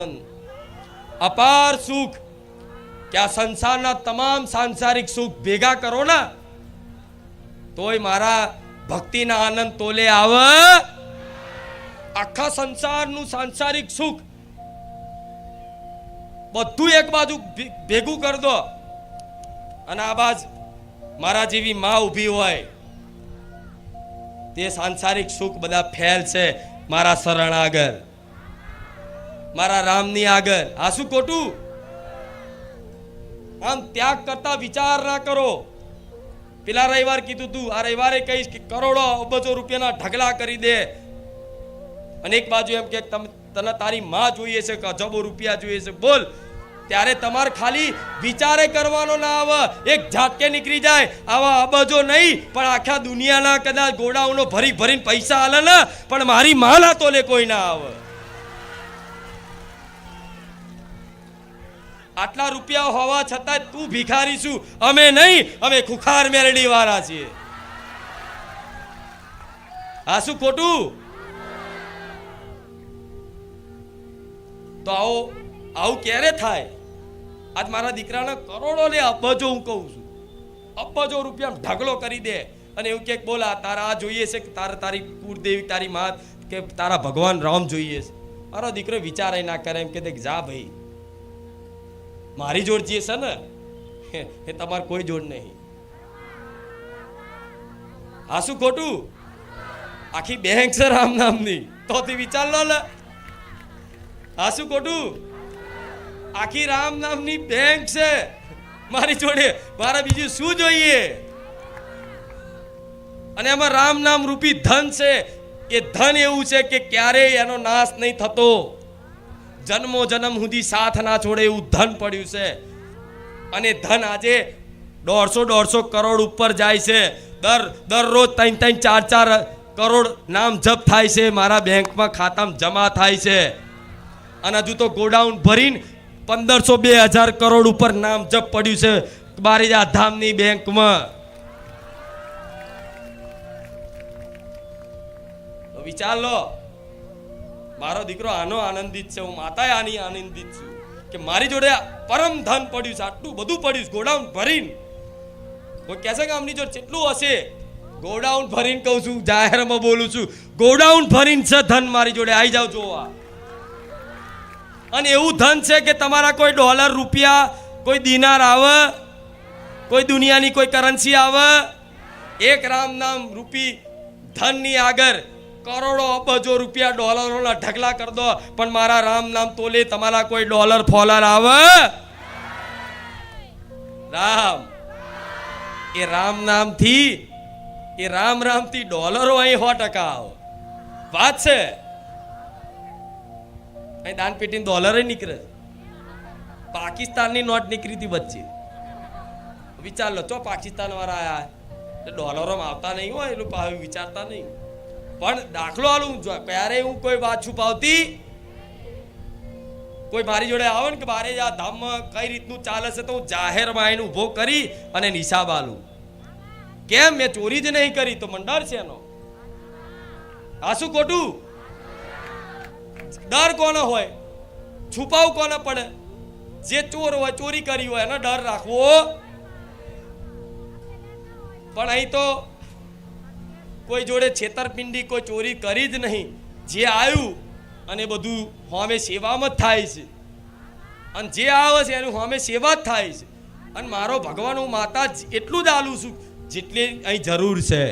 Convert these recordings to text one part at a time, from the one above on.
અપાર સુખ કે આ સંસારના તમામ સાંસારિક સુખ ભેગા કરો ને તોય મારા ભક્તિના આનંદ તોલે આવે. આખા સંસારનું સાંસારિક સુખ બધું એક બાજુ ભેગું કરી દો અને આ બાજ મારા જેવી માં ઊભી હોય તે સાંસારિક સુખ બધા ફેલ છે મારા શરણ આગળ, મારા રામની આગળ. આ શું ખોટું? આમ ત્યાગ કરતા વિચાર ના કરો. પેલા રવિવાર કીધું તું, આ રવિવારે કહીશ કે કરોડો અબજો રૂપિયાના ઢગલા કરી દે અને એક બાજુ એમ કે તને તારી માં જોઈએ છે કે અજબો રૂપિયા જોઈએ છે. બોલ, ત્યારે તમારે ખાલી વિચારે કરવાનો ના આવે, એક ઝાટકે નીકળી જાય. આવા અબજો નહીં પણ આખા દુનિયાના કદાચ ગોડાઉનો ભરી ભરીને પૈસા હાલે ને પણ મારી માં ના તોલે કોઈ ના આવે. આટલા રૂપિયા હોવા છતાં તું ભિખારી છું, અમે નહીં, અમે ખુખાર મેરડી વાળા છીએ. આ શું ખોટું? તો આવું ક્યારે થાય? આજ મારા દીકરાના કરોડો ને અબજો, હું કહું છું અબજો રૂપિયા ઢગલો કરી દે અને એવું કે બોલા તારા આ જોઈએ છે કે તારી કુળદેવી તારી માં કે તારા ભગવાન રામ જોઈએ છે. મારો દીકરો વિચાર ના કરે, એમ કે દેખ જા ભાઈ, મારી જોડ જે છે ને એ તમારે કોઈ જોડ નહીં. આ શું ખોટું? આખી બેંક છે રામ નામની, તોથી વિચાર લો લે. આ શું ખોટું? આખી રામ નામની બેંક છે મારી જોડે, મારે બીજું શું જોઈએ? અને એમાં રામ નામ રૂપી ધન છે. એ ધન એવું છે કે ક્યારેય એનો નાશ નહીં થતો, જન્મો જન્મ સુધી સાથ ના છોડે એવું ધન પડ્યું છે. અને ધન આજે 150 કરોડ ઉપર જાય છે. દરરોજ 3-4 કરોડ નામ જપ થાય છે, મારા બેંકમાં ખાતામાં જમા થાય છે. અને હજુ તો ગોડાઉન ભરીને 1500-2000 કરોડ ઉપર નામ જપ પડ્યું છે બારીજા ધામની બેંકમાં. વિચાર લો, મારો દીકરો આનો આનંદિત છે, હું માતાએ આની આનંદિત છું કે મારી જોડે પરમ ધન પડ્યું છે, આટલું બધું પડ્યું છે ગોડાઉન ભરીને. કોઈ કહેશે કે આમની જોડે કેટલું હશે? ગોડાઉન ભરીને કહું છું, જાહેરમાં બોલું છું, ગોડાઉન ભરીને છે ધન મારી જોડે. આવી જાવ જોવા. અને એવું ધન છે કે તમારા કોઈ ડોલર રૂપિયા કોઈ દિનાર આવે, કોઈ દુનિયાની કોઈ કરન્સી આવે, એક રામ નામ રૂપી ધનની આગળ કરોડો અબજો રૂપિયા ડોલરોના ઢગલા કરી દો પણ મારા રામ નામ તોલે તમારા કોઈ ડોલર ફોલર આવે? રામ, એ રામ નામથી, એ રામ રામથી ડોલરો અહીં 100% આવે. વાત છે અહીં દાન પેટીની ડોલર નીકળે, પાકિસ્તાનની નોટ નીકળી હતી વચ્ચે. વિચાર લો, ચો પાકિસ્તાન વાળા આયા ડોલરોમાં આવતા નહીં હોય એટલું પાછું વિચારતા નહીં. પણ દાખલો આલું, ક્યારે હું કોઈ વાત છુપાવતી, કોઈ મારી જોડે આવે ને કે બારે આ ધામમાં કઈ રીતનું ચાલે છે તો હું જાહેરમાં આવીને ઉભો કરી અને હિસાબ આલું. કેમ? મેં ચોરી જ નહીં કરી તો મંડળ છે એનો. આ શું ખોટું? ડર કોનો હોય? છુપાવું કોને પડે? જે ચોર હોય, ચોરી કરી હોય એનો ડર રાખવો. પણ અહીં તો કોઈ જોડે છેતરપિંડી, કોઈ ચોરી કરી જ નહીં. જે આવ્યું અને બધું હોમે સેવામાં જ થાય છે, અને જે આવે છે એનું હોમે સેવા જ થાય છે. અને મારો ભગવાન, હું માતા એટલું જ આલું છું જેટલી અહીં જરૂર છે.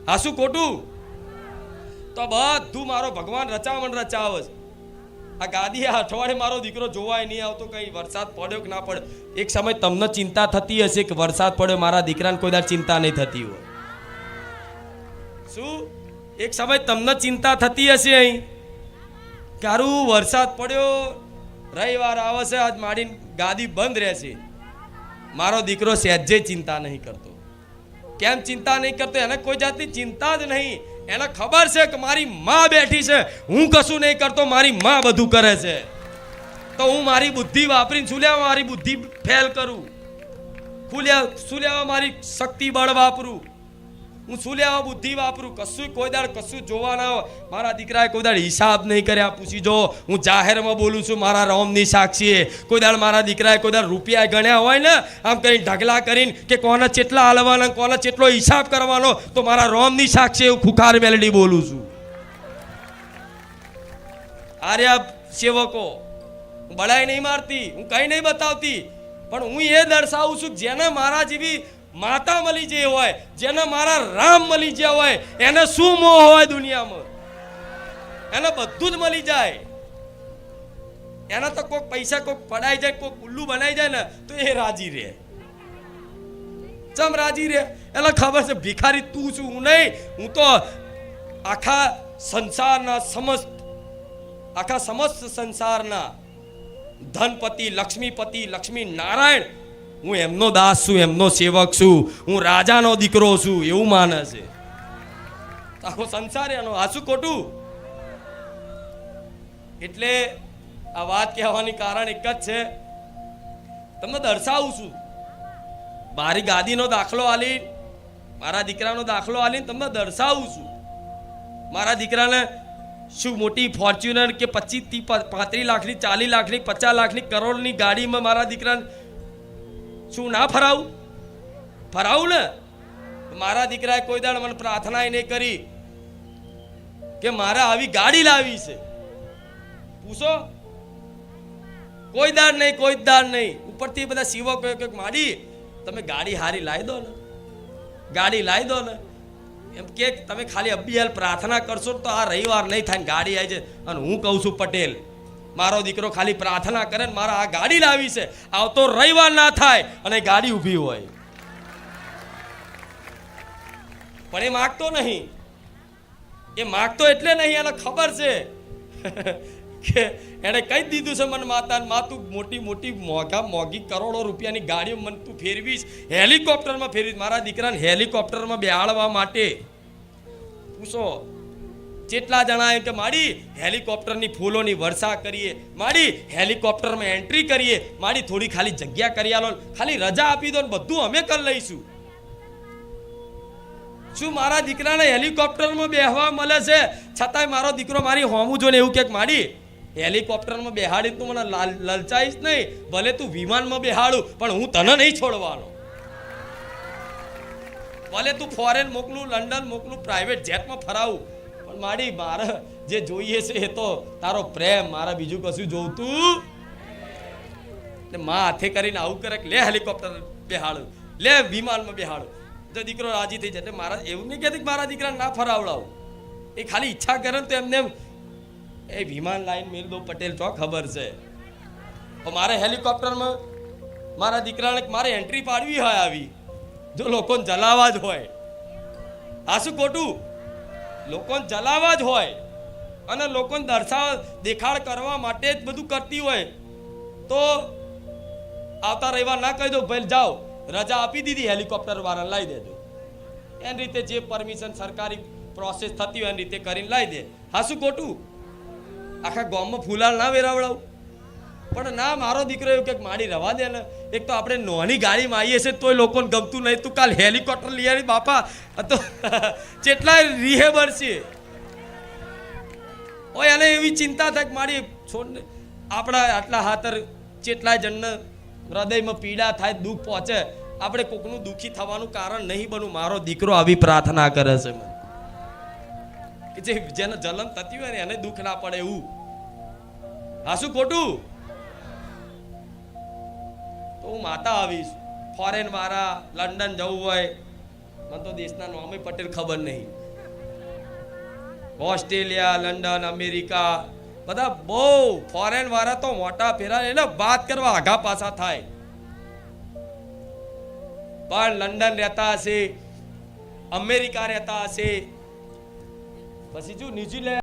આ શું ખોટું? તો બધું મારો ભગવાન રચામણ રચાવે છે. આ ગાદી આ અઠવાડિયે મારો દીકરો જોવાય નહીં આવતો, કઈ વરસાદ પડ્યો કે ના પડ્યો. એક સમય તમને ચિંતા થતી હશે કે વરસાદ પડ્યો, મારા દીકરાને કોઈ દર ચિંતા નહીં થતી હોય. શું એક સમય તમને ચિંતા થતી હશે અહીં કારું વરસાદ પડ્યો, રવિવાર આવે છે, આજ મારી ગાદી બંધ રહેશે? મારો દીકરો સહેજે ચિંતા નહીં કરતો. કેમ ચિંતા નહીં કરતો? એને કોઈ જાતની ચિંતા જ નહીં. એને ખબર છે કે મારી માં બેઠી છે, હું કશું નહીં કરતો, મારી માં બધું કરે છે. તો હું મારી બુદ્ધિ વાપરીને શું લેવા મારી બુદ્ધિ ફેલ કરું? શું લેવા મારી શક્તિ બળ વાપરું? હું શું લેવા બુદ્ધિ વાપરું? કશું કોઈ દાડ કશું જોવા ના હોય. મારા દીકરાએ કોઈ દાડ હિસાબ નહીં કર્યા. પૂછી જો, હું જાહેરમાં બોલું છું મારા રોમની સાક્ષીએ. કોઈ દાડ મારા દીકરાએ કોઈ દાડ રૂપિયા ગણ્યા હોય ને આમ કરીને ઢગલા કરીને કે કોને કેટલા હાલવાના, કોને કેટલો હિસાબ કરવાનો, તો મારા રોમની સાક્ષીએ હું ખુખાર મેલડી બોલું છું. આર્યા સેવકો બળાઈ નહીં મારતી, હું કઈ નહીં બતાવતી, પણ હું એ દર્શાવું છું જેને મારા જેવી માતા મળી જે હોય, જેને મારા રામ મળી ગયા હોય, એને શું મોહ હોય દુનિયામાં? એને બધું જ મળી જાય. એને તો કોઈક પૈસા કોઈક પડાઈ જાય, કોઈક ઉલ્લુ બનાવી જાય ને તો એ રાજી રહે. ચમ રાજી રહે? એને ખબર છે ભિખારી તું છું, હું નહીં. હું તો આખા સંસારના સમસ્ત સંસારના ધનપતિ, લક્ષ્મીપતિ, લક્ષ્મી નારાયણ, હું એમનો દાસ છું, એમનો સેવક છું, હું રાજાનો દીકરો છું, એવું માને છે આખો સંસાર એનો. આ શું ખોટું? એટલે આ વાત કહેવાની કારણ એક જ છે, તમને દર્શાવું છું. મારી ગાદીનો દાખલો આલી, મારા દીકરાનો દાખલો આલીને તમને દર્શાવું છું. મારા દીકરાને શું મોટી ફોર્ચ્યુનર કે 25-35 લાખની, 40 લાખની, 50 લાખની, કરોડની ગાડીમાં મારા દીકરાને શું ના ફરાવું? ફરાવું ને. મારા દીકરાએ કોઈ દાડ મને પ્રાર્થના નહીં કરી કે મારે આવી ગાડી લાવી છે. પૂછો, કોઈ દાડ નહીં, કોઈ દાડ નહીં. ઉપરથી બધા સેવકો કે માડી તમે ગાડી હારી લાવી દો ને, ગાડી લાવી દો ને. એમ કે તમે ખાલી અબિયાલ પ્રાર્થના કરશો તો આ રવિવાર નહીં થાય, ગાડી આવી જાય. અને હું કહું છું પટેલ, મારો દીકરો ખાલી પ્રાર્થના કરે ને મારા આ ગાડી લાવી છે, આવતો રવિવાર ના થાય અને ગાડી ઊભી હોય. પણ એ માગતો નહીં. એ માગતો એટલે નહીં, એને ખબર છે કે એને કહી દીધું છે મને માતાને, માં તું મોટી મોટી મોંઘી કરોડો રૂપિયાની ગાડીઓ મને તું ફેરવીશ, હેલિકોપ્ટરમાં ફેરવીશ. મારા દીકરાને હેલિકોપ્ટરમાં બેહાડવા માટે પૂછો જેટલા જણા એમ કે માડી હેલિકોપ્ટરની ફૂલોની વર્ષા કરીએ, માડી હેલિકોપ્ટરમાં એન્ટ્રી કરીએ, માડી થોડી ખાલી જગ્યા કરી આલો, ખાલી રજા આપી દો ને બધું અમે કરી લઈશું. શું મારા દીકરાને હેલિકોપ્ટરમાં બેહવા મળે છે છતાંય મારો દીકરો મારી હોમું જોઈને એવું કે માડી હેલિકોપ્ટરમાં બેહાડી તું મને લલચાઈશ નહીં, ભલે તું વિમાનમાં બેહાડું પણ હું તને નહીં છોડવાનો. ભલે તું ફોરેન મોકલું, લંડન મોકલું, પ્રાઇવેટ જેટમાં ફરાવું, પણ માડી મારે જે જોઈએ છે એ તો તારો પ્રેમ, મારા બીજું કશું જોવતું. માં હાથે કરીને આવું કરે લે હેલિકોપ્ટર બેહાડું, લે વિમાનમાં બેહાડું. જો દીકરો રાજી થઈ જાય. મારા એવું નહીં કહેતી મારા દીકરાને ના ફરાવડાવું, એ ખાલી ઈચ્છા કરે ને તો એમને એ વિમાન લાઈન મેલ દો પટેલ, તો ખબર છે. મારે હેલિકોપ્ટરમાં મારા દીકરાને મારે એન્ટ્રી પાડવી હોય આવી, જો લોકોને જલાવા જ હોય, આ શું ખોટું? લોકોને જલાવા જ હોય અને લોકોને દેખાડ કરવા માટે જ બધું કરતી હોય, તો આવતા રવિવાર ના કહી દો ભાઈ જાઓ, રજા આપી દીધી હેલિકોપ્ટર વાળાને લાવી દેજો. એની રીતે જે પરમિશન સરકારી પ્રોસેસ થતી હોય એની રીતે કરીને લાવી દે. હા શું ખોટું? આખા ગામમાં ફૂલાલ ના વેરાવડાવું? પણ ના, મારો દીકરો એવું કે માડી રવા દે ને. એક તો આપણે નોની ગાડીમાં આવીએ છીએ તોય લોકોને ગમતું નહીં, તું કાલ હેલિકોપ્ટર લઈ આવી બાપા તો કેટલાય રિહેબર છે. ઓય એને એવી ચિંતા થાય કે મારી છોડ આપણા આટલા હાથર કેટલાય જણને હૃદયમાં પીડા થાય, દુઃખ પહોંચે, આપણે કોકનું દુઃખી થવાનું કારણ નહીં બનવું. મારો દીકરો આવી પ્રાર્થના કરે છે મને કે જેને જલન થતી હોય ને એને દુઃખ ના પડે એવું. હા શું ખોટું? તો હું માતા આવીશ. ફોરેન વાળા લંડન જવું હોય, મને તો દેશના નામે પટેલ ખબર નહીં, ઓસ્ટ્રેલિયા, લંડન, અમેરિકા, બધા બહુ ફોરેન વાળા તો મોટા ફેરા એને વાત કરવા આઘા પાછા થાય. પણ લંડન રહેતા હશે, અમેરિકા રહેતા હશે, પછી શું ન્યુઝીલેન્ડ